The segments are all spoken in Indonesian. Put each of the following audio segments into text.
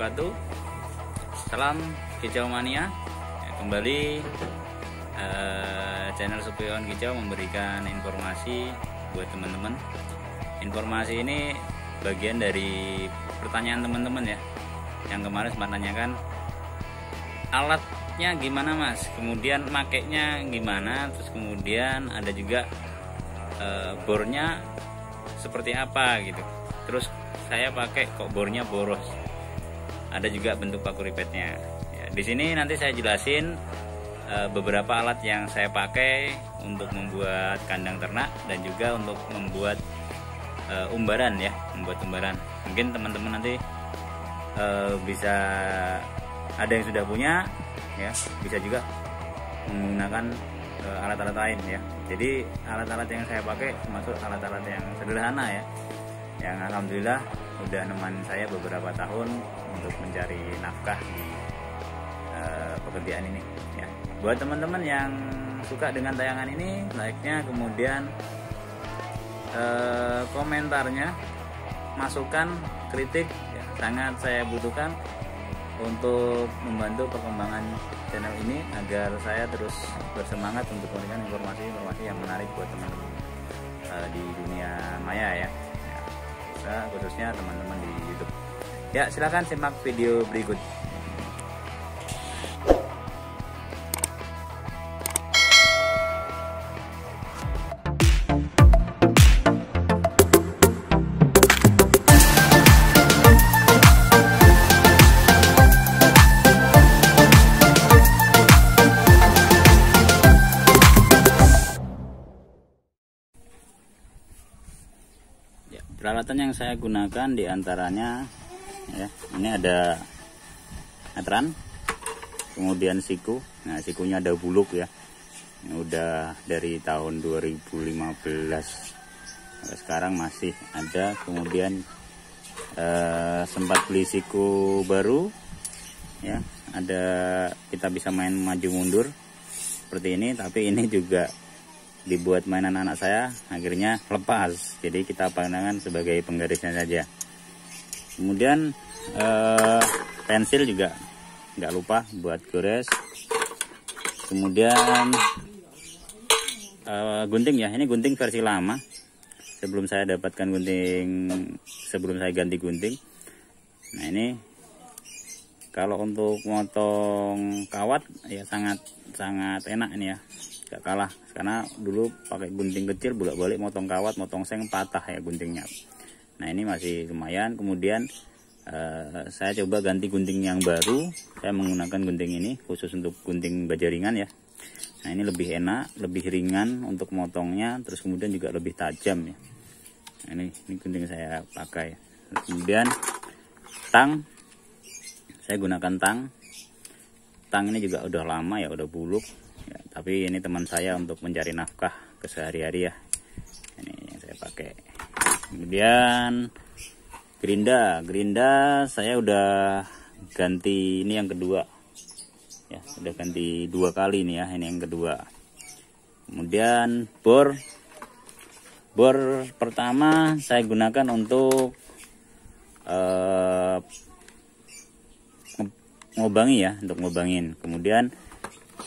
wabarakatuh. Salam Kicau Mania. Kembali channel Supion Kicau memberikan informasi buat teman-teman. Informasi ini bagian dari pertanyaan teman-teman ya, yang kemarin sempat nanyakan alatnya gimana mas, kemudian makainya gimana, terus kemudian ada juga bornya seperti apa gitu. Terus saya pakai kok bornya boros, ada juga bentuk paku ripetnya ya. Di sini nanti saya jelasin beberapa alat yang saya pakai untuk membuat kandang ternak dan juga untuk membuat umbaran ya, membuat umbaran. Mungkin teman-teman nanti bisa ada yang sudah punya ya, bisa juga menggunakan alat-alat lain ya. Jadi alat-alat yang saya pakai termasuk alat-alat yang sederhana ya, yang alhamdulillah udah nemenin saya beberapa tahun untuk mencari nafkah di pekerjaan ini ya. Buat teman-teman yang suka dengan tayangan ini, like-nya, kemudian komentarnya, masukan, kritik ya, sangat saya butuhkan untuk membantu perkembangan channel ini agar saya terus bersemangat untuk memberikan informasi-informasi yang menarik buat teman-teman di dunia maya ya, khususnya teman-teman di YouTube. Ya, silakan simak video berikut. Peralatan yang saya gunakan diantaranya ya, ini ada metran, kemudian siku. Nah, sikunya ada buluk ya, ini udah dari tahun 2015 sampai sekarang masih ada. Kemudian sempat beli siku baru ya, ada, kita bisa main maju mundur seperti ini, tapi ini juga dibuat mainan anak saya, akhirnya lepas, jadi kita pandangkan sebagai penggarisnya saja. Kemudian pensil juga nggak lupa buat gores. Kemudian gunting ya, ini gunting versi lama, sebelum saya dapatkan gunting, sebelum saya ganti gunting. Nah, ini kalau untuk motong kawat ya sangat enak ini ya, gak kalah, karena dulu pakai gunting kecil bolak-balik motong kawat, motong seng, patah ya guntingnya. Nah, ini masih lumayan. Kemudian saya coba ganti gunting yang baru, saya menggunakan gunting ini khusus untuk gunting baja ringan ya. Nah, ini lebih enak, lebih ringan untuk motongnya, terus kemudian juga lebih tajam ya. Nah, ini gunting saya pakai. Terus kemudian tang, saya gunakan tang ini juga udah lama ya, udah buluk ya, tapi ini teman saya untuk mencari nafkah kesehari-hari ya, ini yang saya pakai. Kemudian gerinda saya udah ganti, ini yang kedua ya, udah ganti 2 kali nih ya, ini yang kedua. Kemudian bor pertama saya gunakan untuk ngobangi ya, untuk ngobangin. Kemudian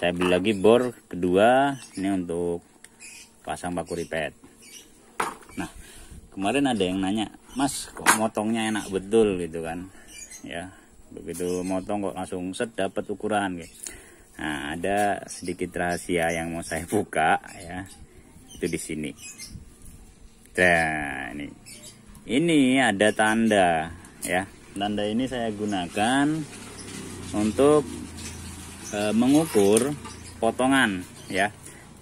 saya beli lagi bor kedua, ini untuk pasang paku ripet. Nah, kemarin ada yang nanya, mas kok motongnya enak betul gitu kan ya, begitu motong kok langsung set dapat ukuran gitu. Nah, ada sedikit rahasia yang mau saya buka ya, itu di sini. Nah, ini ada tanda ya, tanda ini saya gunakan untuk mengukur potongan ya.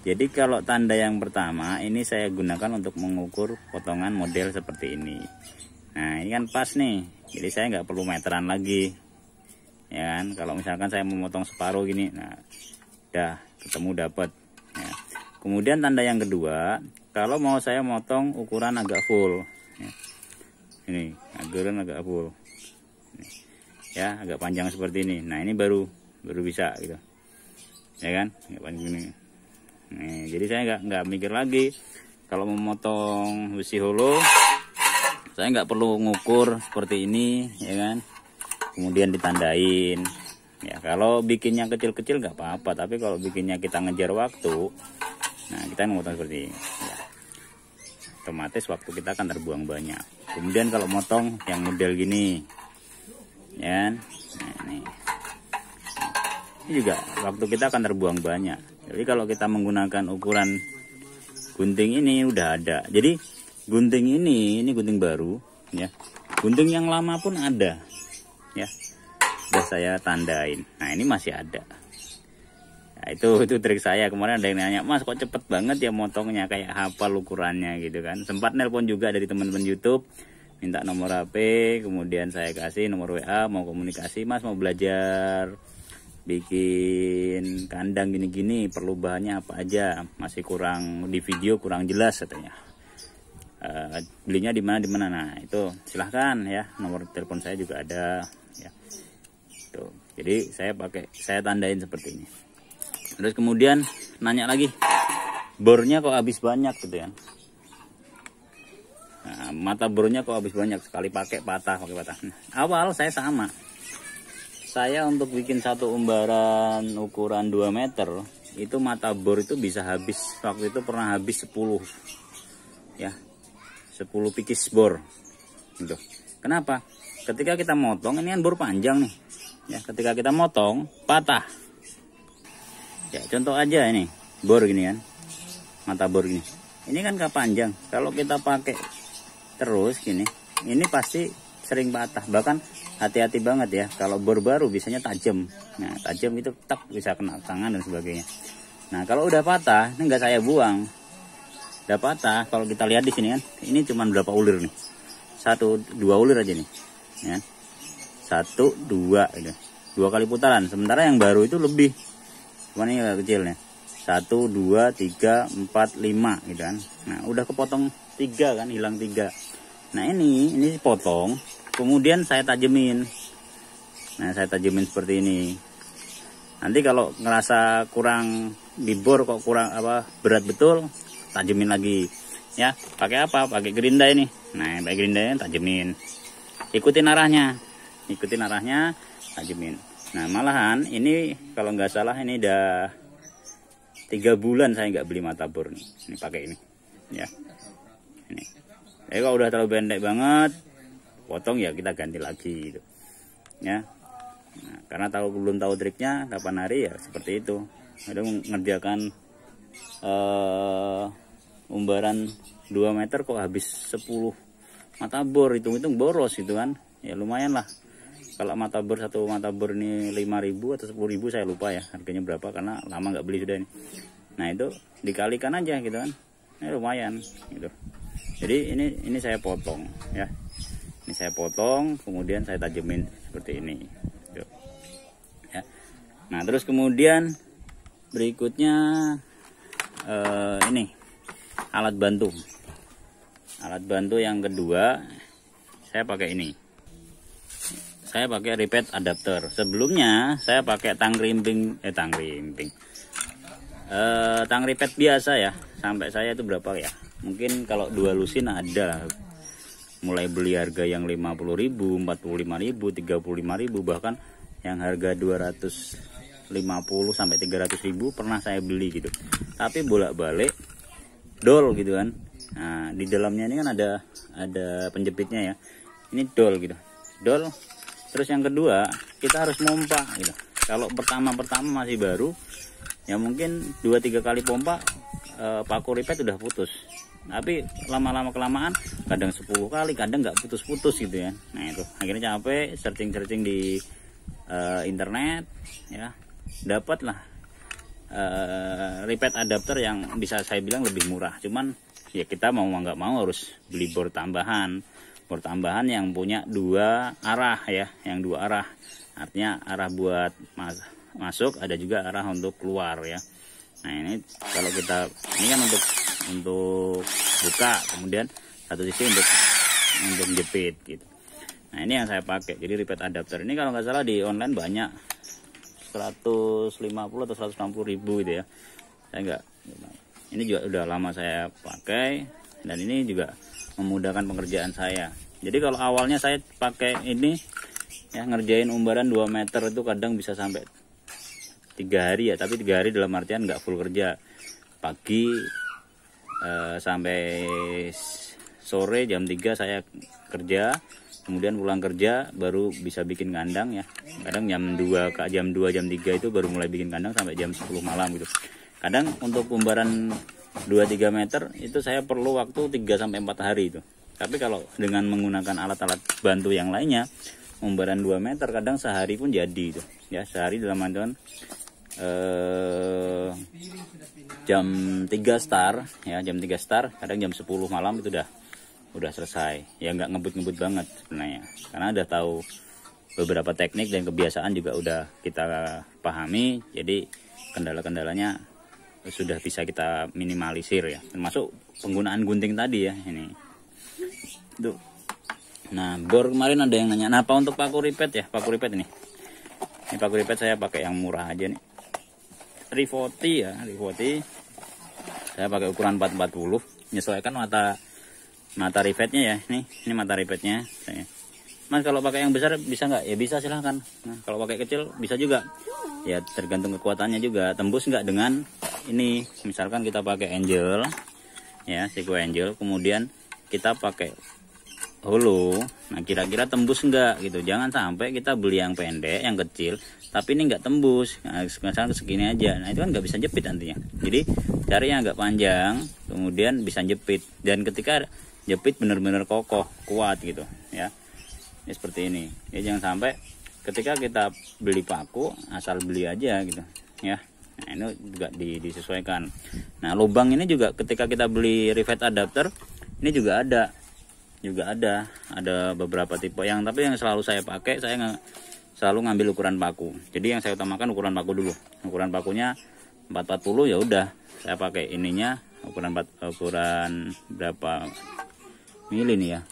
Jadi kalau tanda yang pertama ini saya gunakan untuk mengukur potongan model seperti ini. Nah, ini kan pas nih, jadi saya nggak perlu meteran lagi ya kan. Kalau misalkan saya memotong separuh gini, nah udah ketemu dapat ya. Kemudian tanda yang kedua, kalau mau saya motong ukuran agak full ya. Ini ukuran agak full ya, agak panjang seperti ini. Nah, ini baru bisa gitu ya kan, agak panjang ini. Nih, jadi saya nggak mikir lagi kalau memotong besi holo, saya nggak perlu ngukur seperti ini ya kan. kemudian ditandain. Ya kalau bikinnya kecil-kecil nggak apa-apa, tapi kalau bikinnya kita ngejar waktu, nah kita memotong seperti ini ya, otomatis waktu kita akan terbuang banyak. Kemudian kalau motong yang model gini ya, nah ini juga waktu kita akan terbuang banyak. Jadi kalau kita menggunakan ukuran gunting ini udah ada, jadi gunting ini gunting baru ya, gunting yang lama pun ada ya, udah saya tandain. Nah ini masih ada. Nah, itu trik saya. Kemarin ada yang nanya, Mas kok cepet banget ya motongnya, kayak hafal ukurannya gitu kan. Sempat nelpon juga dari teman-teman YouTube, minta nomor HP, kemudian saya kasih nomor WA, mau komunikasi, Mas mau belajar bikin kandang gini-gini, perlu bahannya apa aja, masih kurang di video, kurang jelas katanya. Belinya di mana. Nah itu silahkan ya, nomor telepon saya juga ada ya. Tuh, jadi saya tandain seperti ini. Terus kemudian nanya lagi, bornya kok habis banyak gitu ya. Nah, mata bornya kok habis banyak, sekali pakai patah. Nah, awal saya sama. Saya untuk bikin satu umbaran ukuran 2 meter, itu mata bor itu bisa habis, waktu itu pernah habis 10 ya, 10 pikis bor gitu. Kenapa? Ketika kita motong, ini kan bor panjang nih ya, ketika kita motong patah ya. Contoh aja ini bor gini kan, mata bor gini, ini kan gak panjang. Kalau kita pakai terus gini, ini pasti sering patah. Bahkan hati-hati banget ya, kalau bor baru biasanya tajam. Nah tajam itu tak bisa kena tangan dan sebagainya. Nah kalau udah patah, ini nggak saya buang, udah patah. Kalau kita lihat di sini kan, ini cuma berapa ulir nih, 1-2 ulir aja nih ya, 1-2 gitu, 2 kali putaran. Sementara yang baru itu lebih, cuman ini agak kecil nih, 1, 2, 3, 4, 5 gitu kan. Nah udah kepotong 3 kan, hilang 3. Nah ini potong, kemudian saya tajemin. Nah saya tajemin seperti ini. Nanti kalau ngerasa kurang di bor, kok kurang berat betul, tajemin lagi ya. Pakai apa? Pakai gerinda ini. Nah pakai gerindanya tajemin, ikutin arahnya, tajemin. Nah malahan ini kalau nggak salah ini udah 3 bulan saya nggak beli mata bor nih. Ini pakai ini ya. Ini kalau udah terlalu pendek banget, potong ya kita ganti lagi gitu ya. Nah, karena belum tahu triknya, 8 hari ya seperti itu. Ada mengerjakan umbaran 2 meter kok habis 10 mata bor, hitung-hitung boros gitu kan ya. Lumayan lah. Kalau mata bor, satu mata bor ini 5.000 atau 10.000 saya lupa ya harganya berapa, karena lama nggak beli sudah ini. Nah itu dikalikan aja gitu kan, ini lumayan gitu. Jadi ini saya potong ya, ini saya potong, kemudian saya tajemin seperti ini gitu. Ya. Nah terus kemudian berikutnya ini alat bantu yang kedua, saya pakai ini. Saya pakai repeat adapter. Sebelumnya saya pakai tang repeat biasa ya. Sampai saya itu berapa ya? Mungkin kalau 2 lusin ada. Mulai beli harga yang 50.000, 45.000, 35.000, bahkan yang harga 250 sampai 300.000 pernah saya beli gitu. Tapi bolak-balik dol gitu kan. Nah, di dalamnya ini kan ada penjepitnya ya. Ini dol gitu. Dol. Terus yang kedua, kita harus pompa gitu. Kalau pertama masih baru, ya mungkin 2-3 kali pompa paku repeat udah putus. Tapi lama-lama kelamaan kadang 10 kali, kadang nggak putus-putus gitu ya. Nah itu akhirnya capek searching di internet ya, dapatlah repeat adapter yang bisa saya bilang lebih murah. Cuman ya kita mau nggak mau harus beli bor tambahan yang punya 2 arah ya, yang 2 arah. Artinya arah buat masuk, ada juga arah untuk keluar ya. Nah ini kalau kita, ini kan untuk buka, kemudian satu sisi untuk jepit gitu. Nah ini yang saya pakai. Jadi repeat adapter ini kalau nggak salah di online banyak, 150 atau 160.000 gitu ya. Saya nggak, ini juga udah lama saya pakai, dan ini juga memudahkan pengerjaan saya. Jadi kalau awalnya saya pakai ini ya, ngerjain umbaran 2 meter itu kadang bisa sampai 3 hari ya, tapi 3 hari dalam artian nggak full kerja, pagi sampai sore jam 3 saya kerja, kemudian pulang kerja baru bisa bikin kandang ya, kadang jam 2 jam 3 itu baru mulai bikin kandang sampai jam 10 malam gitu. Kadang untuk umbaran 2-3 meter itu saya perlu waktu 3-4 hari itu. Tapi kalau dengan menggunakan alat-alat bantu yang lainnya, umbaran 2 meter kadang sehari pun jadi itu. Ya, sehari dalam artian jam 3 start ya, jam 3 start, kadang jam 10 malam itu udah selesai. Ya nggak ngebut-ngebut banget sebenarnya. Karena udah tahu beberapa teknik dan kebiasaan juga udah kita pahami. Jadi kendala-kendalanya sudah bisa kita minimalisir ya, termasuk penggunaan gunting tadi ya ini. Tuh. Nah, bor kemarin ada yang nanya, apa untuk paku ripet ya? Paku ripet ini paku ripet saya pakai yang murah aja nih, Rivoti ya, Rivoti. Saya pakai ukuran 440, menyesuaikan mata ripetnya ya. Ini mata ripetnya saya. Mas, kalau pakai yang besar bisa nggak? Ya bisa, silahkan. Nah, kalau pakai kecil bisa juga. Ya tergantung kekuatannya juga. Tembus nggak dengan ini? Misalkan kita pakai Angel, ya, Seiko Angel. Kemudian kita pakai holo. Nah, kira-kira tembus nggak gitu? Jangan sampai kita beli yang pendek, yang kecil, tapi ini nggak tembus. Nah, misalkan segini aja. Nah, itu kan nggak bisa jepit nantinya. Jadi cari yang agak panjang, kemudian bisa jepit. Dan ketika jepit benar-benar kokoh, kuat gitu, ya. Ini seperti ini. Ya, jangan sampai ketika kita beli paku asal beli aja gitu ya. Nah, ini juga disesuaikan. Nah, lubang ini juga ketika kita beli rivet adapter ini juga ada beberapa tipe tapi yang selalu saya pakai, saya selalu ngambil ukuran paku. Jadi yang saya utamakan ukuran paku dulu. Ukuran pakunya 440 ya udah, saya pakai ininya ukuran berapa mili nih ya.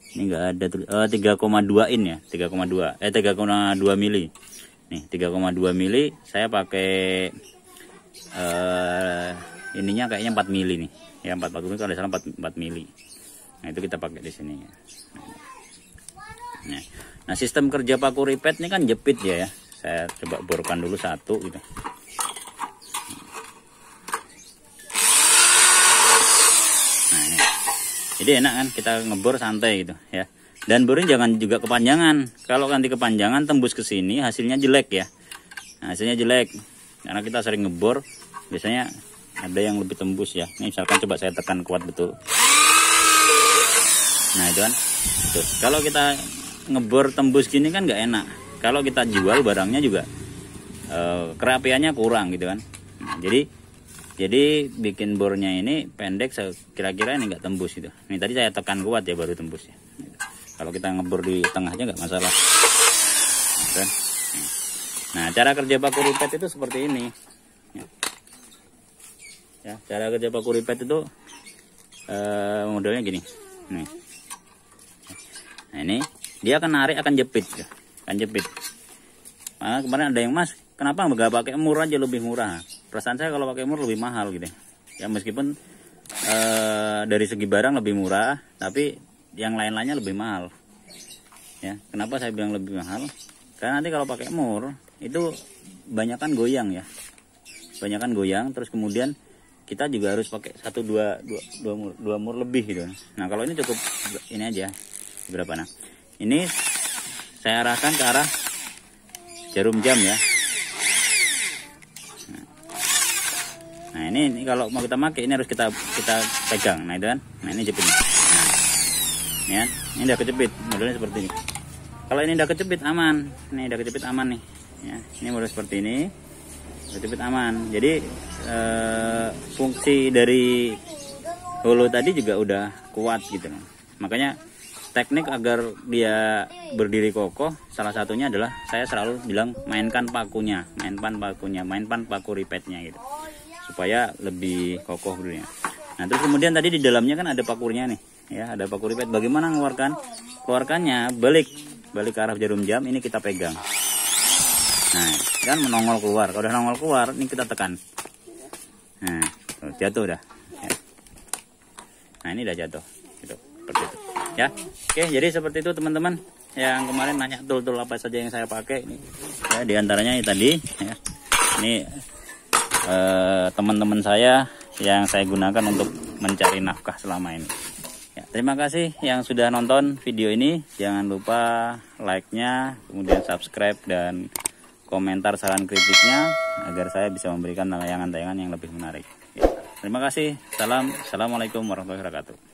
Ini enggak ada 3,2 in ya, 3,2 mili. Nih 3,2 mili saya pakai ininya kayaknya 4 mili nih. Ya 440 kalau salah 4 mili. Nah, itu kita pakai di sini ya. Nah, sistem kerja paku ripet ini kan jepit ya. Saya coba borkan dulu satu gitu. Nah, ini. Jadi enak kan kita ngebor santai gitu ya. Dan bornya jangan juga kepanjangan. Kalau nanti kepanjangan tembus ke sini hasilnya jelek ya. Nah, hasilnya jelek. Karena kita sering ngebor biasanya ada yang lebih tembus ya. Ini misalkan coba saya tekan kuat betul. Nah, itu kan. Tuh, kalau kita ngebor tembus gini kan nggak enak. Kalau kita jual barangnya juga kerapiannya kurang gitu kan. Nah, jadi bikin bornya ini pendek, kira-kira ini nggak tembus gitu. Ini tadi saya tekan kuat ya baru tembus ya. Kalau kita ngebor di tengahnya nggak masalah. Nah, cara kerja paku ripet itu seperti ini. Ya, cara kerja paku ripet itu modelnya gini. Nih. Nah, ini dia akan narik, akan jepit, akan jepit. Nah, kemarin ada yang, Mas, kenapa nggak pakai mur aja lebih murah? Perasaan saya kalau pakai mur lebih mahal gitu. Ya meskipun dari segi barang lebih murah, tapi yang lain-lainnya lebih mahal. Ya, kenapa saya bilang lebih mahal? Karena nanti kalau pakai mur itu banyakan goyang ya, banyakan goyang. Terus kemudian kita juga harus pakai dua mur lebih gitu. Nah, kalau ini cukup ini aja. Berapa? Nah, ini saya arahkan ke arah jarum jam ya. Nah, ini kalau mau kita pakai ini harus kita pegang. Nah, itu kan. Nah, ini jepit. Nah, ya, ini udah kejepit, modelnya seperti ini. Kalau ini udah kejepit aman. Ini udah kejepit aman nih. Ya, ini model seperti ini. Kejepit aman. Jadi fungsi dari holo tadi juga udah kuat gitu. Makanya teknik agar dia berdiri kokoh salah satunya adalah saya selalu bilang mainkan pakunya, mainkan paku ripetnya gitu. Supaya lebih kokoh dulunya. Nah, terus kemudian tadi di dalamnya kan ada pakurnya nih, ya, ada paku ripet. Bagaimana keluarkannya? Balik ke arah jarum jam, ini kita pegang. Nah, kan menongol keluar. Kalau udah nongol keluar, ini kita tekan. Nah, jatuh udah. Ya. Nah, ini udah jatuh. Gitu, seperti itu. Ya, oke. Jadi seperti itu teman-teman. yang kemarin nanya tool-tool apa saja yang saya pakai ini. Ya, diantaranya ini tadi ya. Ini teman-teman saya yang saya gunakan untuk mencari nafkah selama ini. Ya, terima kasih yang sudah nonton video ini. Jangan lupa like-nya, kemudian subscribe dan komentar saran kritiknya agar saya bisa memberikan tayangan-tayangan yang lebih menarik. Ya, terima kasih. Assalamualaikum warahmatullahi wabarakatuh.